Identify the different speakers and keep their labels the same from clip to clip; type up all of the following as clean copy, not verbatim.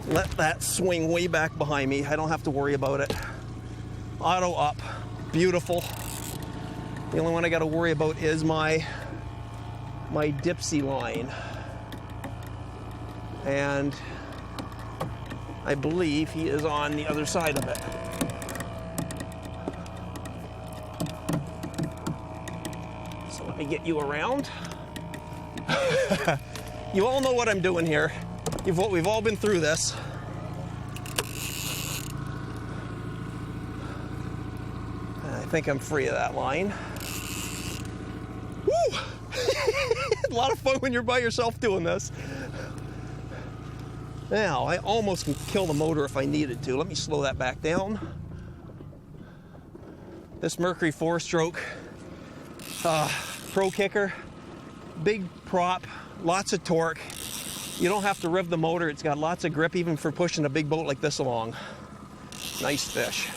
Speaker 1: Let that swing way back behind me. I don't have to worry about it. Auto up. Beautiful. The only one I got to worry about is my dipsy line. And I believe he is on the other side of it. So let me get you around. You all know what I'm doing here. We've all been through this. I think I'm free of that line. Woo! A lot of fun when you're by yourself doing this. Now, I almost can kill the motor if I needed to. Let me slow that back down. This Mercury 4-stroke Pro Kicker, big prop, lots of torque. You don't have to rev the motor. It's got lots of grip even for pushing a big boat like this along. Nice fish.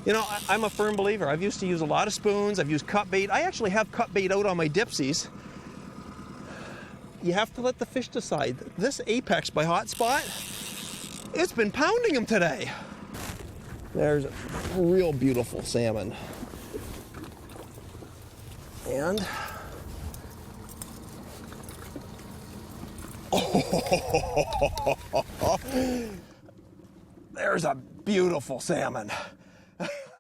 Speaker 1: You know, I'm a firm believer. I've used to use a lot of spoons. I've used cut bait. I actually have cut bait out on my dipsies. You have to let the fish decide. This Apex by Hotspot, it's been pounding them today. There's a real beautiful salmon. And there's a beautiful salmon.